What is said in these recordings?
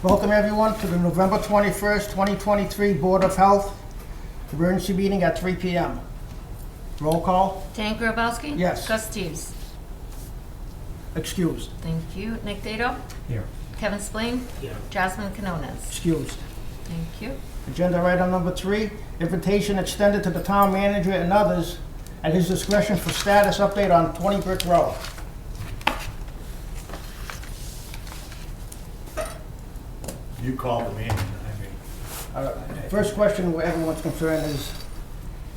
Welcome everyone to the November 21st, 2023 Board of Health emergency meeting at 3 p.m. Roll call. Dan Grabowski? Yes. Gus Steves? Excused. Thank you. Nick Dado? Here. Kevin Spleen? Here. Jasmine Canones? Excused. Thank you. Agenda item number 3, invitation extended to the town manager and others at his discretion for status update on 20 Brick Road. You called the meeting, I mean. First question where everyone's concerned is,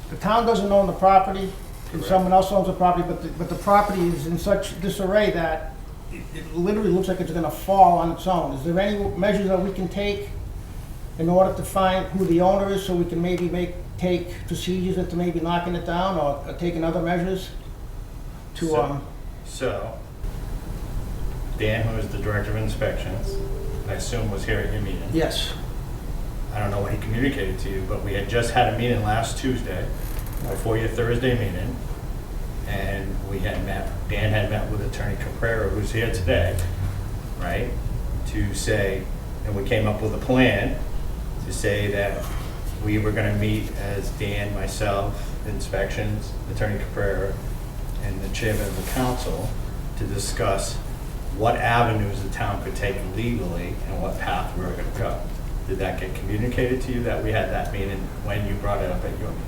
the town doesn't own the property, and someone else owns the property, but the property is in such disarray that it literally looks like it's gonna fall on its own. Is there any measures that we can take in order to find who the owner is, so we can maybe take procedures into maybe knocking it down, or taking other measures to, So, Dan, who is the Director of Inspections, I assume was here at your meeting. Yes. I don't know what he communicated to you, but we had just had a meeting last Tuesday, before your Thursday meeting, and we had met, Dan had met with Attorney Caprera, who's here today, right? To say, and we came up with a plan to say that we were gonna meet as Dan, myself, Inspections, Attorney Caprera, and the Chairman of the Council to discuss what avenues the town could take legally and what path we were gonna go. Did that get communicated to you that we had that meeting when you brought it up at your meeting?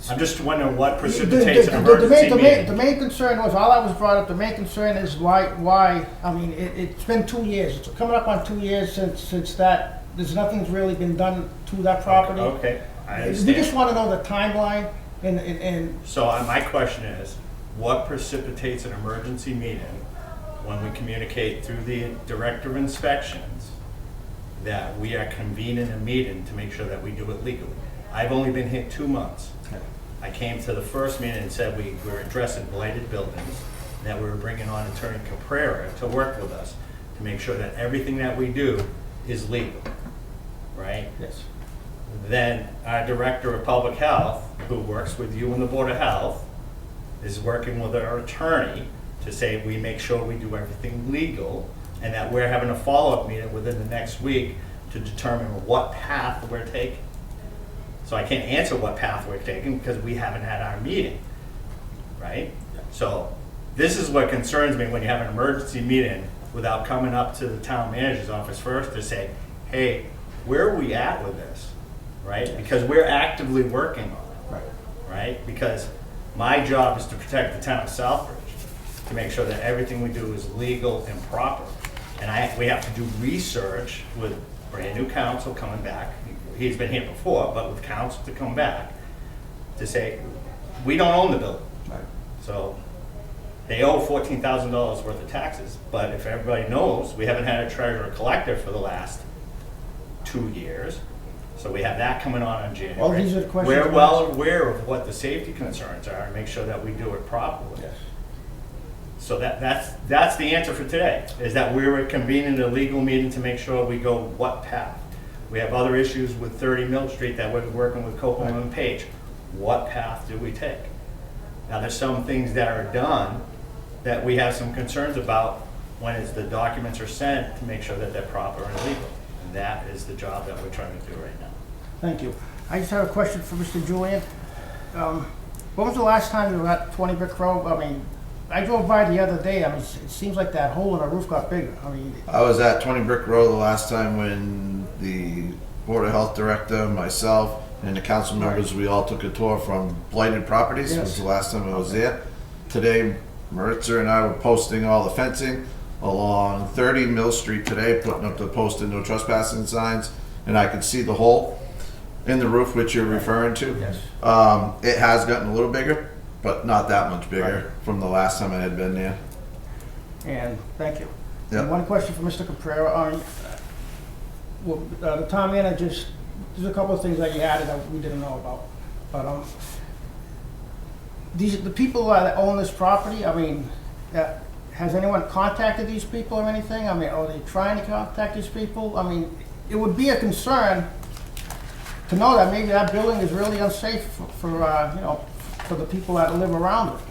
I'm just wondering what precipitates an emergency meeting. The main concern was, all I was brought up, the main concern is why, I mean, it's been 2 years. It's coming up on 2 years since that, nothing's really been done to that property. Okay, I We understand. just want to know the timeline and So my question is, what precipitates an emergency meeting when we communicate through the Director of Inspections that we are convening a meeting to make sure that we do it legally? I've only been here 2 months. I came to the first meeting and said we were addressing blighted buildings, that we were bringing on Attorney Caprera to work with us to make sure that everything that we do is legal, right? Yes. Then our Director of Public Health, who works with you and the Board of Health, is working with our attorney to say we make sure we do everything legal, and that we're having a follow-up meeting within the next week to determine what path we're taking. So I can't answer what path we're taking because we haven't had our meeting, right? So this is what concerns me when you have an emergency meeting without coming up to the town manager's office first to say, hey, where are we at with this, right? Because we're actively working on it, right? Because my job is to protect the town of Southbridge, to make sure that everything we do is legal and proper. And we have to do research with brand new counsel coming back. He's been here before, but with counsel to come back to say, we don't own the building. Right. So they owe $14,000 worth of taxes, but if everybody knows, we haven't had a treasurer collector for the last 2 years. So we have that coming on January. Well, these are the questions. We're well aware of what the safety concerns are and make sure that we do it properly. Yes. So that's the answer for today, is that we're convening a legal meeting to make sure we go what path. We have other issues with 30 Mill Street that we're working with Copeland and Page. What path do we take? Now, there's some things that are done that we have some concerns about when the documents are sent to make sure that they're proper and legal. And that is the job that we're trying to do right now. Thank you. I just have a question for Mr. Julian. When was the last time you were at 20 Brick Road? I mean, I drove by the other day. I mean, it seems like that hole in the roof got bigger. I mean, I was at 20 Brick Road the last time when the Board of Health Director, myself, and the council members, we all took a tour from blighted properties. Yes. Was the last time I was there. Today, Maritza and I were posting all the fencing along 30 Mill Street today, putting up the posted no trespassing signs, and I could see the hole in the roof, which you're referring to. Yes. It has gotten a little bigger, but not that much bigger from the last time I had been there. and thank you. Yep. And one question for Mr. Caprera. The town manager, there's a couple of things that you added that we didn't know about. But the people that own this property, I mean, has anyone contacted these people or anything? I mean, are they trying to contact these people? I mean, it would be a concern to know that maybe that building is really unsafe for the people that live around it.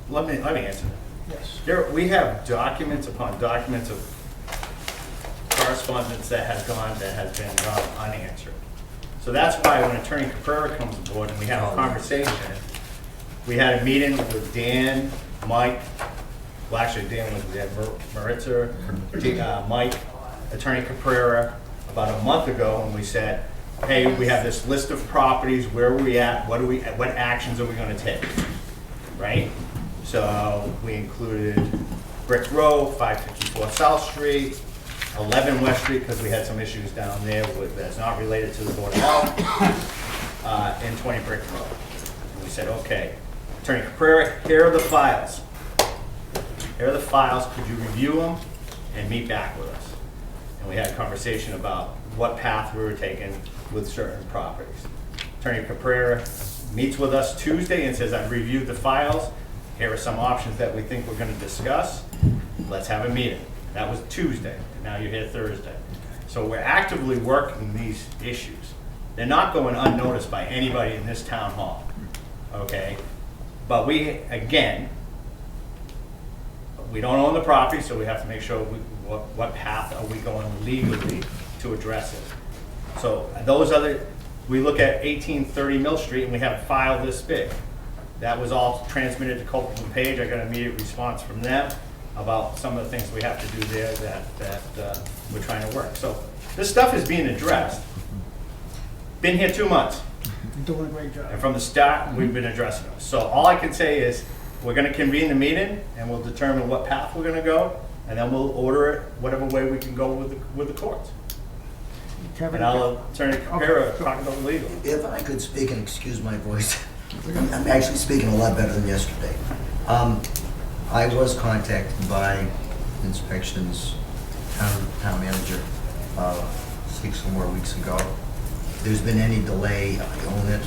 Let me answer that. Yes. We have documents upon documents of correspondence that has been unanswered. So that's why when Attorney Caprera comes aboard and we have a conversation, we had a meeting with Dan, Mike, well, actually Dan was there, Maritza, Mike, Attorney Caprera, about a month ago, and we said, hey, we have this list of properties, where are we at, what actions are we gonna take, right? So we included Brick Road, 554 South Street, 11 West Street, because we had some issues down there that's not related to the Board of Health, and 20 Brick Road. And we said, okay, Attorney Caprera, here are the files. Here are the files, could you review them and meet back with us? And we had a conversation about what path we were taking with certain properties. Attorney Caprera meets with us Tuesday and says, I've reviewed the files. Here are some options that we think we're gonna discuss. Let's have a meeting. That was Tuesday, and now you're here Thursday. So we're actively working these issues. They're not going unnoticed by anybody in this town hall, okay? But we, again, we don't own the property, so we have to make sure what path are we going legally to address it. So those other, we look at 1830 Mill Street and we have a file this big. That was all transmitted to Copeland and Page. I got an immediate response from them about some of the things we have to do there that we're trying to work. So this stuff is being addressed. Been here 2 months. You're doing a great job. And from the start, we've been addressing them. So all I can say is, we're gonna convene the meeting, and we'll determine what path we're gonna go, and then we'll order it whatever way we can go with the courts. Kevin, And I'll Attorney Caprera talk about legal. If I could speak and excuse my voice, I'm actually speaking a lot better than yesterday. I was contacted by Inspections town manager 6 or more weeks ago. If there's been any delay, I own it.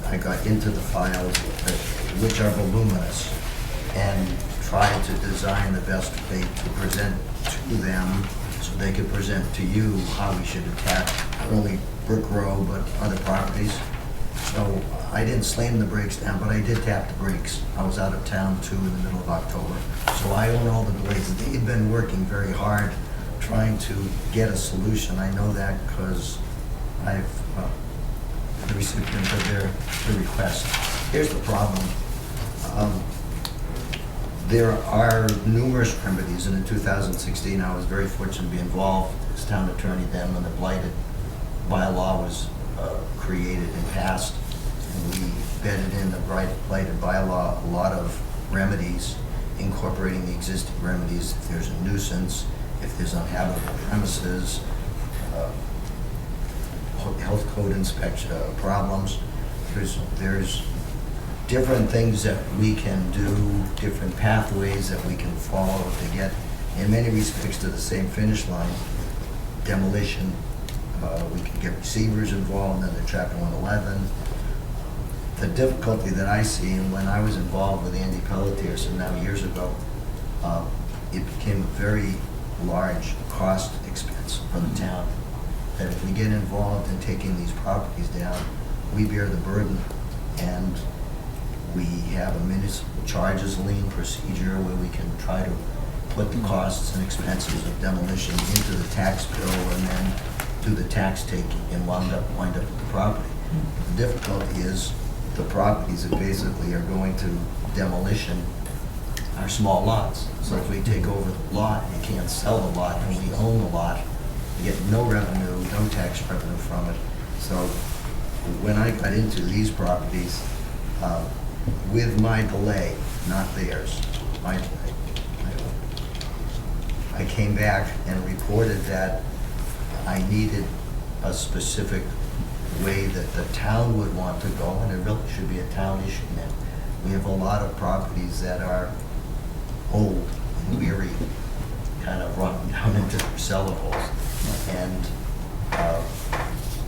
I got into the files, which are voluminous, and tried to design the best way to present to them so they could present to you how we should attack not only Brook Road, but other properties. So I didn't slam the brakes down, but I did tap the brakes. I was out of town too in the middle of October. So I own all the delays. They've been working very hard trying to get a solution. I know that because I've the recipient of their request. Here's the problem. There are numerous remedies, and in 2016 I was very fortunate to be involved as town attorney then when the blighted bylaw was created and passed. And we bedded in the blighted bylaw a lot of remedies, incorporating the existing remedies. If there's a nuisance, if there's uninhabitable premises, health code inspection problems. There's different things that we can do, different pathways that we can follow to get, in many respects, to the same finish line. Demolition, we can get receivers involved in the Chapter 111. The difficulty that I see, and when I was involved with Andy Pelletier some now years ago, it became a very large cost expense for the town. That if we get involved in taking these properties down, we bear the burden, and we have a municipal charges lien procedure where we can try to put the costs and expenses of demolition into the tax bill and then do the tax taking and wind up with the property. The difficulty is the properties that basically are going to demolition are small lots. So if we take over the lot, you can't sell the lot, and we own the lot. You get no revenue, no tax revenue from it. So when I got into these properties, with my delay, not theirs, my delay, I came back and reported that I needed a specific way that the town would want to go, and it really should be a town issue now. We have a lot of properties that are old and weary, kind of run down into their cellar holes. And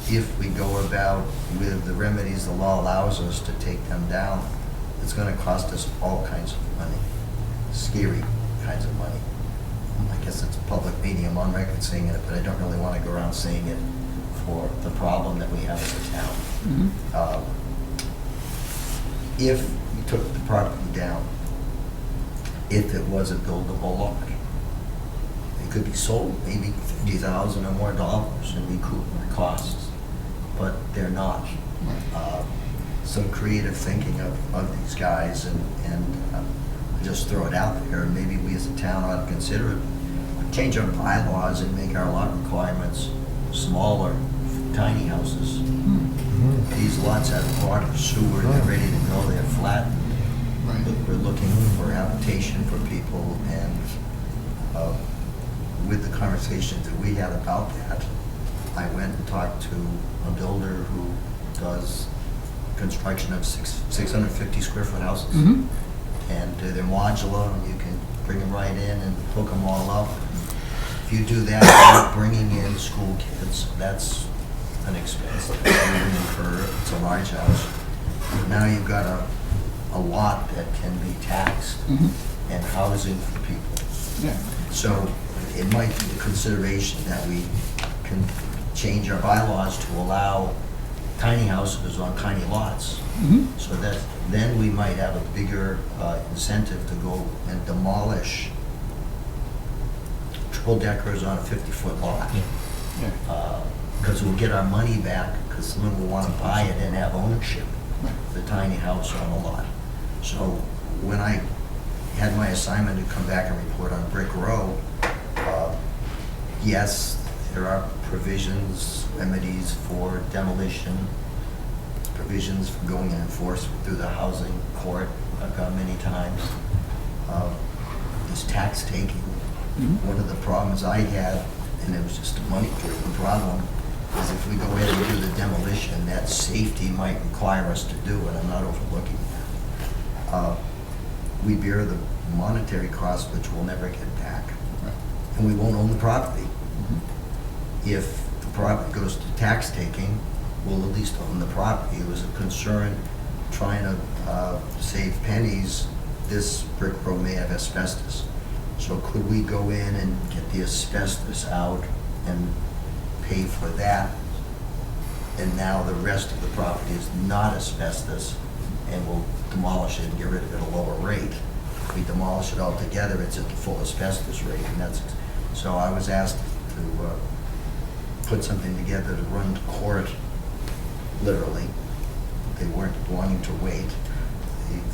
if we go about with the remedies the law allows us to take them down, it's going to cost us all kinds of money, scary kinds of money. I guess it's a public meeting, I'm on record saying it, but I don't really want to go around saying it for the problem that we have as a town. If we took the property down, if it was a buildable lot, could be sold maybe $50,000 or more and recoup our costs, but they're not. Some creative thinking of these guys, and just throw it out there, maybe we as a town ought to consider it. Change our bylaws and make our lot requirements smaller, for tiny houses. These lots have water, sewer, they're ready to go, they're flat. We're looking for habitation for people, and with the conversations that we had about that, I went and talked to a builder who does construction of 650 square foot houses. And they're modular, and you can bring them right in and hook them all up. If you do that, you're bringing in school kids, that's an expense that you incur. It's a large house. Now you've got a lot that can be taxed and housing for people. So it might be a consideration that we can change our bylaws to allow tiny houses on tiny lots. So that then we might have a bigger incentive to go and demolish triple deckers on a 50-foot lot. Because we'll get our money back, because someone will want to buy it and have ownership of the tiny house on the lot. So when I had my assignment to come back and report on Brick Row, yes, there are provisions, remedies for demolition, provisions for going and enforcement through the housing court. I've gone many times. This tax taking, one of the problems I had, and it was just a money-driven problem, is if we go ahead and do the demolition, that safety might require us to do, and I'm not overlooking that. We bear the monetary cost, which we'll never get back, and we won't own the property. If the property goes to tax taking, we'll at least own the property. It was a concern trying to save pennies. This brick row may have asbestos. So could we go in and get the asbestos out and pay for that? And now the rest of the property is not asbestos, and we'll demolish it and get rid of it at a lower rate. If we demolish it altogether, it's at the full asbestos rate, and that's, so I was asked to put something together to run to court, literally. They weren't wanting to wait.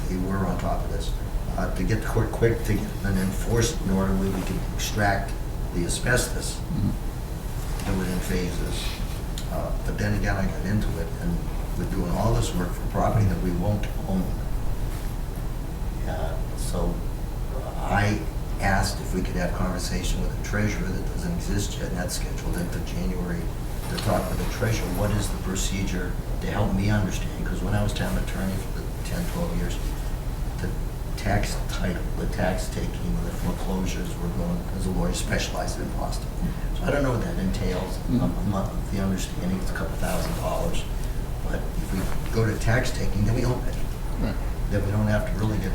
They were on top of this. To get to court quick, to get an enforcement order where we can extract the asbestos, do it in phases. But then again, I got into it, and we're doing all this work for property that we won't own. So I asked if we could have conversation with the treasurer that doesn't exist yet, and that's scheduled into January, to talk with the treasurer. What is the procedure to help me understand? Because when I was town attorney for the 10, 12 years, the tax title, the tax taking, the foreclosures were going, as a lawyer specialized in Boston. So I don't know what that entails. I'm not the understanding, it's a couple $1,000. But if we go to tax taking, then we own it. Then we don't have to really get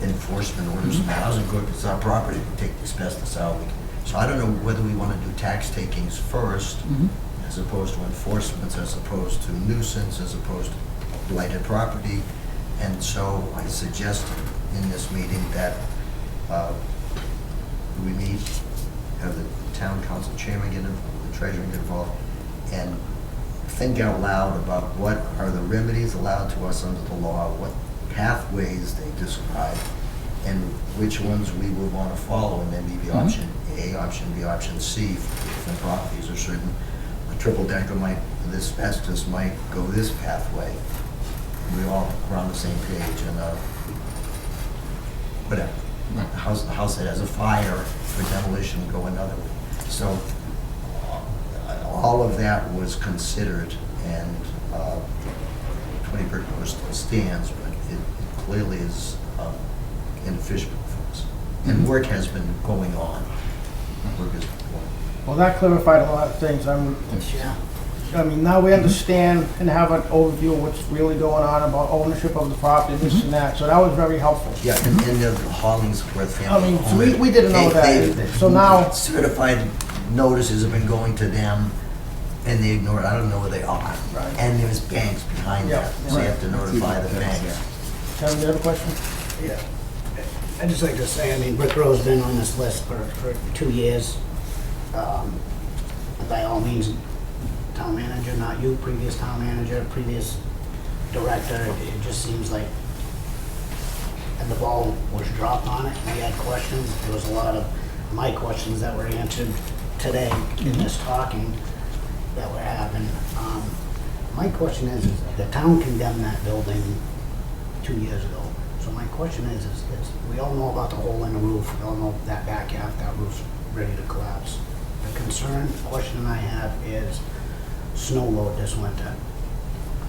enforcement orders from the housing court. It's our property, we take the asbestos out. So I don't know whether we want to do tax takings first, as opposed to enforcements, as opposed to nuisance, as opposed to blighted property. And so I suggested in this meeting that we meet, have the town council chairman get involved, the treasurer get involved, and think out loud about what are the remedies allowed to us under the law, what pathways they describe, and which ones we would want to follow, and then maybe option A, option B, option C for different properties, or certain, a triple decker might, the asbestos might go this pathway. We all are on the same page, and whatever. The house that has a fire for demolition would go another way. So all of that was considered, and 20 Brick Row still stands, but it clearly is inefficient for us. And work has been going on. Work has been going on. Well, that clarified a lot of things. I mean, now we understand and have an overview of what's really going on about ownership of the property, this and that. So that was very helpful. Yeah, and the Hollingsworth family. I mean, so we didn't know that. So now, certified notices have been going to them, and they ignore it. I don't know where they are. Right. And there's banks behind that, so you have to notify the banks. Kevin, you have a question? Yeah. I'd just like to say, I mean, Brick Row's been on this list for 2 years. By all means, town manager, not you, previous town manager, previous director, it just seems like and the ball was dropped on it. We had questions. There was a lot of my questions that were answered today in this talking that we're having. My question is the town condemned that building 2 years ago. So my question is we all know about the hole in the roof. We all know that back half, that roof's ready to collapse. The question I have is snow load this winter.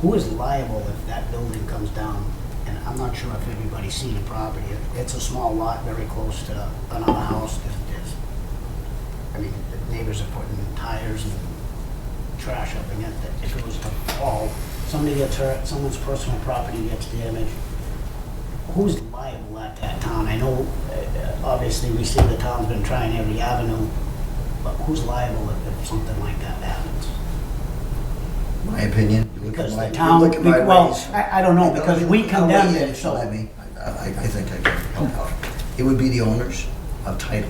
Who is liable if that building comes down? And I'm not sure if everybody's seen the property. It's a small lot, very close to another house. I mean, the neighbors are putting tires and trash up against it. If it was to fall, somebody gets hurt, someone's personal property gets damaged. Who's liable at that town? I know, obviously, we see the town's been trying every avenue, but who's liable if something like that happens? My opinion, you look at Because my, the town, you look at my well, ways. I don't know, because we condemned it, so. I think I can help out. It would be the owners of title.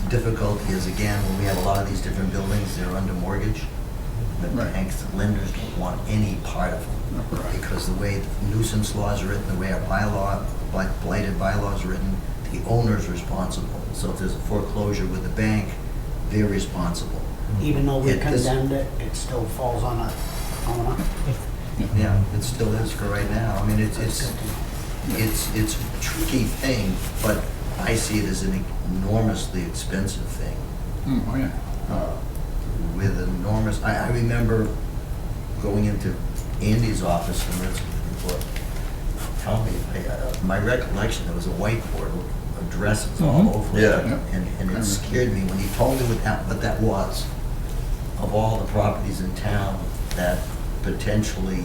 The difficulty is, again, when we have a lot of these different buildings, they're under mortgage. The banks, the lenders don't want any part of them. Because the way the nuisance laws are written, the way our bylaw, blighted bylaw is written, the owner's responsible. So if there's a foreclosure with the bank, they're responsible. Even though we It is- condemned it, it still falls on the owner. Yeah, it still is for right now. I mean, it's a tricky thing, but I see it as an enormously expensive thing. Oh, yeah. With enormous, I remember going into Andy's office and read some report. Tell me, my recollection, there was a whiteboard with addresses all over it. Yeah. And it scared me when he told me what that was, of all the properties in town that potentially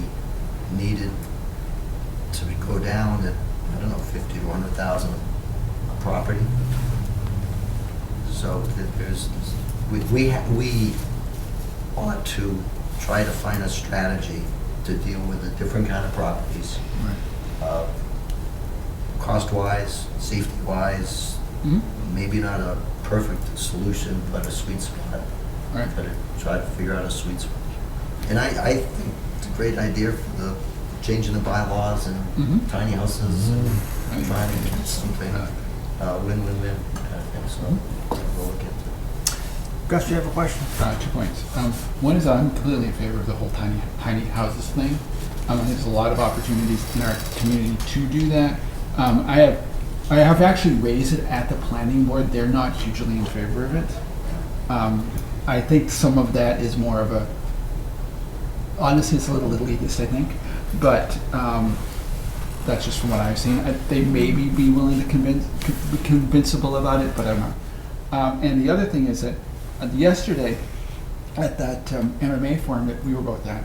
needed to go down at, I don't know, 50 to 100,000 a property. So we ought to try to find a strategy to deal with the different kind of properties. Cost-wise, safety-wise, maybe not a perfect solution, but a sweet spot. Right. But try to figure out a sweet spot. And I think it's a great idea for the changing the bylaws and tiny houses and trying to get something win-win-win kind of thing. So we'll look into it. Gus, do you have a question? 2 points. One is I'm completely in favor of the whole tiny houses thing. I think there's a lot of opportunities in our community to do that. I have actually raised it at the planning board. They're not hugely in favor of it. I think some of that is more of a, honestly, it's a little elitist, I think, but that's just from what I've seen. They maybe be willing to be convincible about it, but I don't know. And the other thing is that yesterday at that MMA forum that we were both at,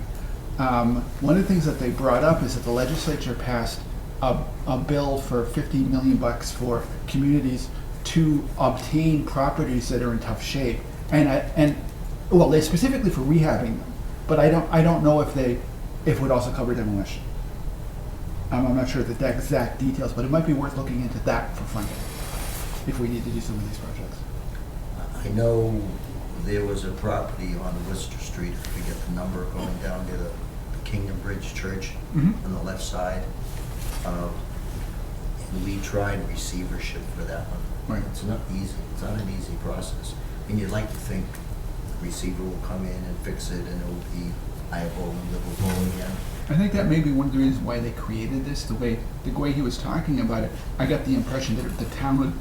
one of the things that they brought up is that the legislature passed a bill for $50 million for communities to obtain properties that are in tough shape, and well, they specifically for rehabbing them, but I don't know if it would also cover demolition. I'm not sure the exact details, but it might be worth looking into that for funding if we need to do some of these projects. I know there was a property on Worcester Street, I forget the number, going down near the Kingdom Bridge Church on the left side. And we tried receivership for that one. Right. It's not easy. It's not an easy process. And you'd like to think the receiver will come in and fix it and it will be viable and livable again. I think that may be one of the reasons why they created this. The way he was talking about it, I got the impression that the town would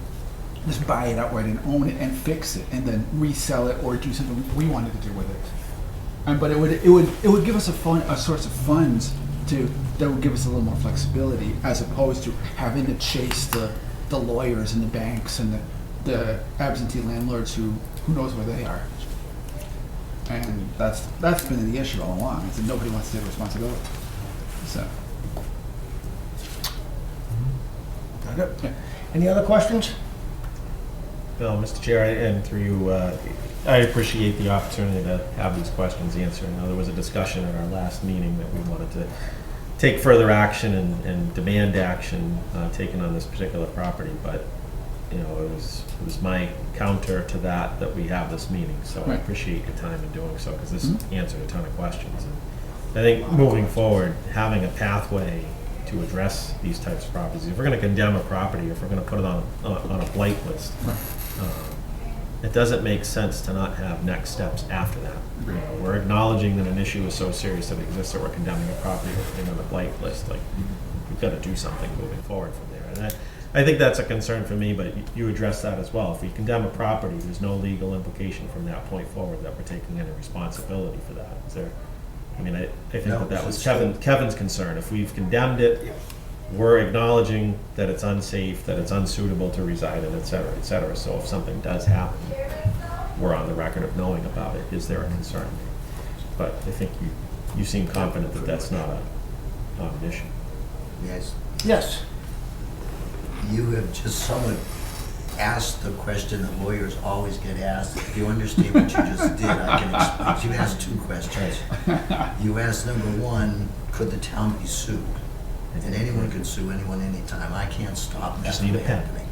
just buy it outright and own it and fix it and then resell it or do something we wanted to do with it. But it would give us a source of funds that would give us a little more flexibility, as opposed to having to chase the lawyers and the banks and the absentee landlords who knows where they are. And that's been the issue all along, is that nobody wants to take responsibility. So. Got it? Yeah. Any other questions? Bill, Mr. Chair, and through you, I appreciate the opportunity to have these questions answered. I know there was a discussion at our last meeting that we wanted to take further action and demand action taken on this particular property, but, you know, it was my counter to that we have this meeting, so I Right. appreciate your time in doing so, because this answered a ton of questions. And I think moving forward, having a pathway to address these types of properties, if we're gonna condemn a property, if we're gonna put it on a blight list, it doesn't make sense to not have next steps after that. You know, we're acknowledging that an issue is so serious that it exists, that we're condemning a property, we're putting it on the blight list, like, we've gotta do something moving forward from there. And I think that's a concern for me, but you address that as well. If we condemn a property, there's no legal implication from that point forward that we're taking any responsibility for that. Is there? I mean, I think No, that was it's- Kevin's concern. If we've condemned it, we're acknowledging that it's unsafe, that it's unsuitable to reside in, et cetera, et cetera. So if something does happen, we're on the record of knowing about it. Is there a concern? But I think you seem confident that that's not an issue. Yes. Yes. You have just somewhat asked the question that lawyers always get asked. If you understand what you just did, I can explain. You asked two questions. You asked, number one, could the town be sued? And anyone can sue anyone anytime. I can't stop that Just from need a pen. happening.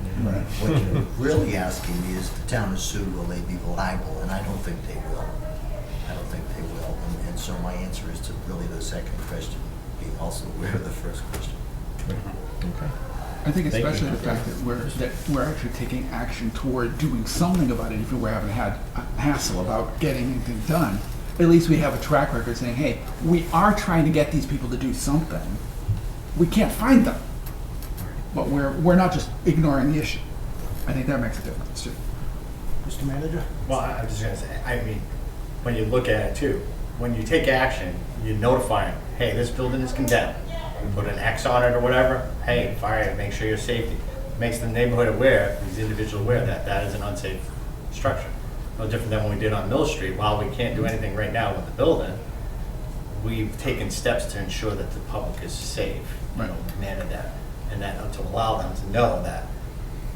What you're really asking me is, the town is sued, will they be liable? And I don't think they will. I don't think they will. And so my answer is to really the second question, being also aware of the first question. Okay. I think Thank you. especially the fact that we're actually taking action toward doing something about it, even if we haven't had a hassle about getting anything done. At least we have a track record saying, hey, we are trying to get these people to do something. We can't find them, but we're not just ignoring the issue. I think that makes a difference too. Mr. Manager? Well, I'm just gonna say, I mean, when you look at it too, when you take action, you notify them, hey, this building is condemned. You put an X on it or whatever, hey, fire, make sure your safety. Makes the neighborhood aware, these individuals aware that that is an unsafe structure. No different than when we did on Mill Street. While we can't do anything right now with the building, we've taken steps to ensure that the public is safe. You know, demanded that, and that to allow them to know that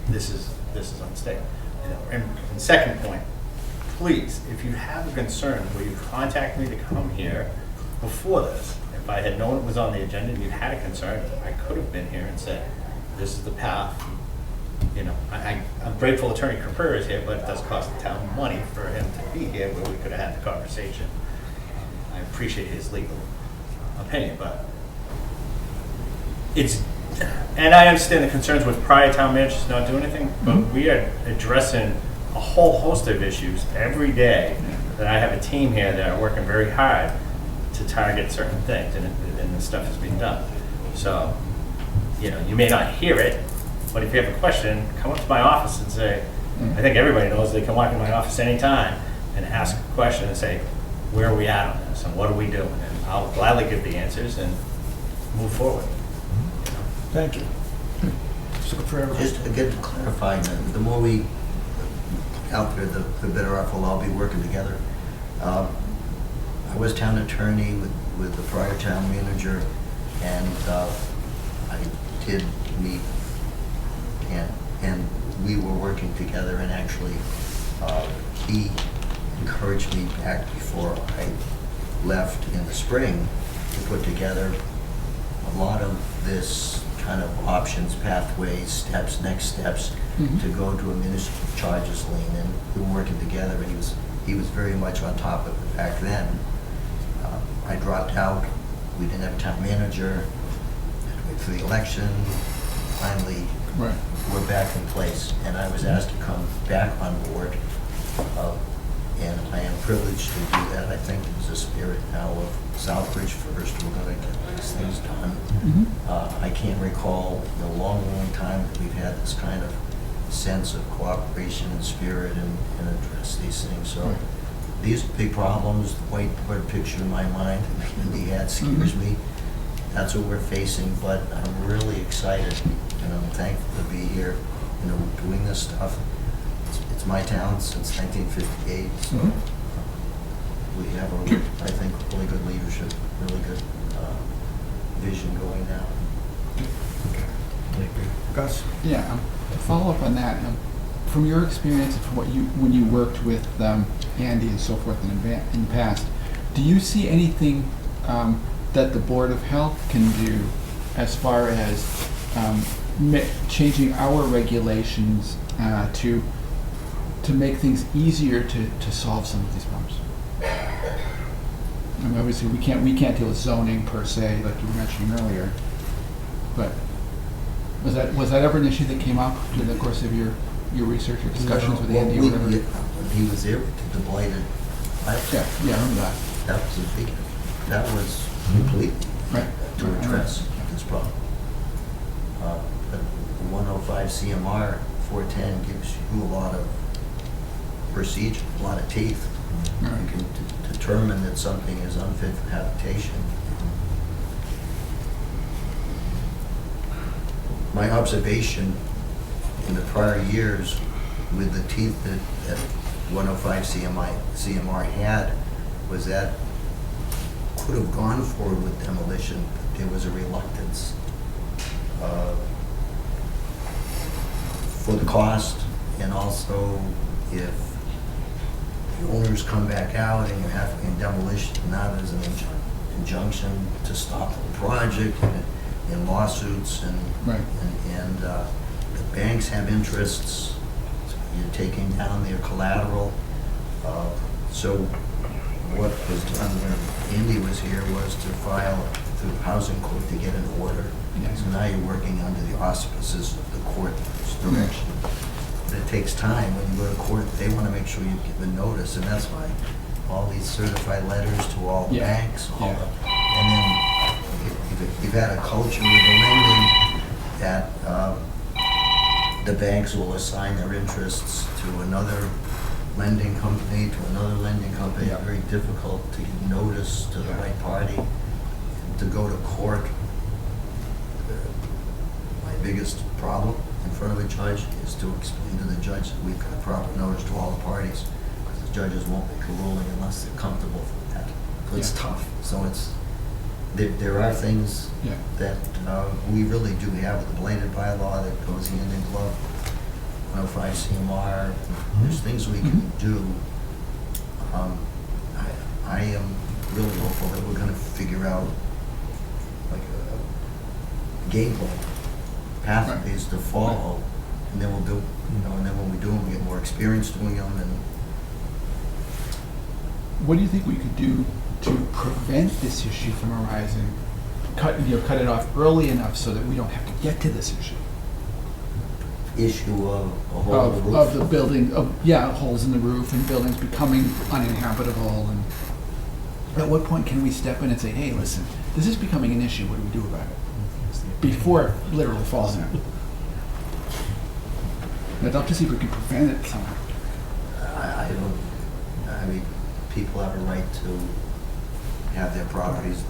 this is unsafe. You know, and second point, please, if you have a concern, will you contact me to come here before this? If I had known it was on the agenda and you had a concern, I could have been here and said, this is the path. You know, I'm grateful Attorney Capur is here, but it does cost the town money for him to be here where we could have had the conversation. I appreciate his legal opinion, but and I understand the concerns with prior town managers not doing anything, but we are addressing a whole host of issues every day that I have a team here that are working very hard to target certain things, and the stuff is being done. So, you know, you may not hear it, but if you have a question, come up to my office and say, I think everybody knows they can walk in my office anytime and ask a question and say, where are we at on this and what are we doing? And I'll gladly give the answers and move forward. Thank you. Mr. Capur? Just again to clarify, the more we out there, the better off we'll all be working together. I was town attorney with the prior town manager, and I did meet, and we were working together, and actually he encouraged me back before I left in the spring to put together a lot of this kind of options, pathways, steps, next steps to go to a municipal charges lien, and we were working together, and he was very much on top of it back then. I dropped out, we didn't have a town manager, had to wait for the election, finally we're back in place, and I was asked to come back on board, and I am privileged to do that. I think there's a spirit now of Southbridge first, we're gonna get these things done. I can't recall in a long, long time that we've had this kind of sense of cooperation and spirit and address these things. So these are big problems, the whiteboard picture in my mind that Andy had scares me. That's what we're facing, but I'm really excited and I'm thankful to be here, you know, doing this stuff. It's my town since 1958, so we have I think, really good leadership, really good vision going now. Gus? Yeah, to follow up on that, from your experience and from when you worked with Andy and so forth in the past, do you see anything that the Board of Health can do as far as changing our regulations to make things easier to solve some of these problems? I mean, obviously, we can't deal with zoning per se, like you were mentioning earlier, but was that ever an issue that came up during the course of your research or discussions with Andy or whatever? When he was there, the blighted, Yeah, I remember that. that was a big, that was complete Right. to address this problem. But 105 CMR 410 gives you a lot of procedure, a lot of teeth. You Right. can determine that something is unfit for habitation. My observation in the prior years with the teeth that 105 CMR had was that could have gone forward with demolition, but there was a reluctance for the cost, and also if the owners come back out and you have demolition, not as an injunction to stop the project and lawsuits and Right. and the banks have interests. You're taking down their collateral. So what was done when Andy was here was to file through the housing court to get an order. Yeah. So now you're working under the auspices of the court's direction. But it takes time. When you go to court, they want to make sure you give a notice, and that's why all these certified letters to all the Yeah. banks, Yeah. and then you've had a culture with the lending that the banks will assign their interests to another lending company, Yeah. Very difficult to give notice to the right party, to go to court. My biggest problem in front of a judge is to explain to the judge that we've got proper notice to all the parties, because the judges won't make a ruling unless they're comfortable with that. So it's Yeah. tough. So there are things Yeah. that we really do have with the blighted bylaw that goes hand in glove. 105 CMR, there's things we can do. I am really hopeful that we're gonna figure out like a game plan, pathways to follow, and then we'll do, and then when we do them, we get more experience doing them, and What do you think we could do to prevent this issue from arising? Cut it off early enough so that we don't have to get to this issue issue of a hole in the roof. of the building, holes in the roof and buildings becoming uninhabitable. And at what point can we step in and say, hey, listen, this is becoming an issue. What do we do about it? Before it literally falls in. I'd love to see if we can prevent it somehow. I mean, people have a right to have their properties,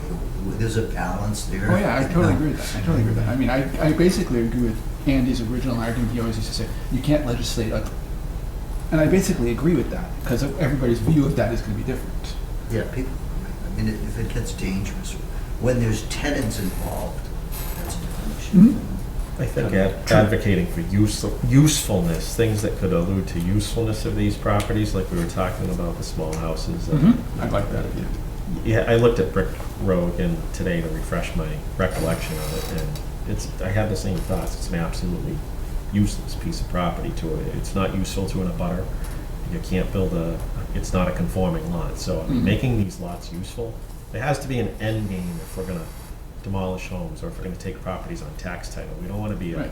there's a balance there. Oh, yeah, I totally agree with that. I mean, I basically agree with Andy's original argument. He always used to say, you can't legislate. And I basically agree with that, because everybody's view of that is going to be different. Yeah, people, I mean, if it gets dangerous, when there's tenants involved, that's a different issue. I think advocating for usefulness, things that could allude to usefulness of these properties, like we were talking about the small houses. I'd like that idea. Yeah, I looked at Brick Row again today to refresh my recollection of it, and I had the same thoughts. It's an absolutely useless piece of property to it. It's not useful to an abutter. You can't build it's not a conforming lot. So I mean, making these lots useful, there has to be an end game if we're gonna demolish homes or if we're gonna take properties on tax title. We don't wanna be Right.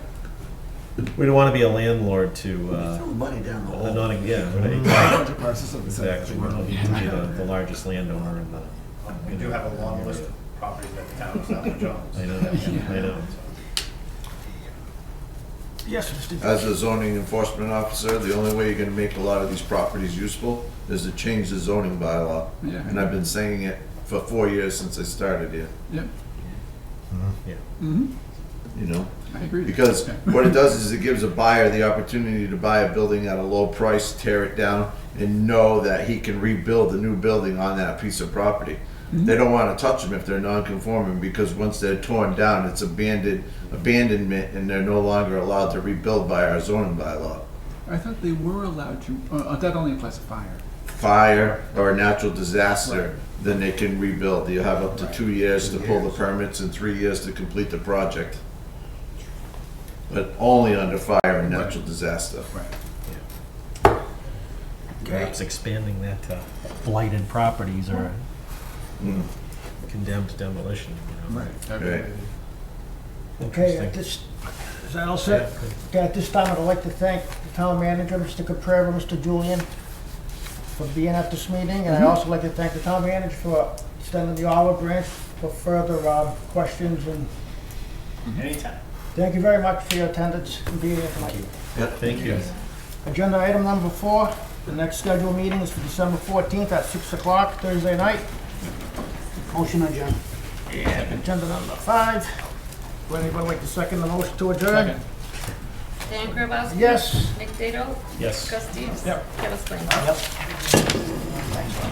we don't wanna be a landlord to, Throw money down the hole. exactly. Parcels of the same Exactly. We don't need to be the largest landowner in the. We do have a long list of properties that the town of Southbridge owns. I know, I know. Yes, Mr. As a zoning enforcement officer, the only way you're gonna make a lot of these properties useful is to change the zoning bylaw. Yeah. And I've been saying it for 4 years since I started here, Yep. Yeah. you know? I agree. Because Yeah. what it does is it gives a buyer the opportunity to buy a building at a low price, tear it down, and know that he can rebuild a new building on that piece of property. They don't want to touch them if they're non-conforming, because once they're torn down, it's abandonment, and they're no longer allowed to rebuild by our zoning bylaw. I thought they were allowed to, that only applies to fire. fire or a natural disaster, then they can rebuild. You have up to 2 years to pull the permits and 3 years to complete the project. But only under fire and natural disaster. Perhaps expanding that to blighted properties or condemned demolition, you know. Right. that'd be Right. good. Okay, Interesting. at this, is that all set? Okay, at this time, I'd like to thank the town manager, Mr. Caprera, Mr. Julian, for being at this meeting, and I'd also like to thank the town manager for extending the olive branch for further questions, and Anytime. thank you very much for your attendance and being here tonight. Thank you. Agenda item number 4, the next scheduled meeting is for December 14th at 6 o'clock, Thursday night. Motion adjourned. And agenda number 5, would anybody like to second the motion to adjourn? Second. Dan Grabowski. Yes. Nick Dado. Yes. Gus Stevens. Yep. Kevin Spring. Yep. Thanks, Ron.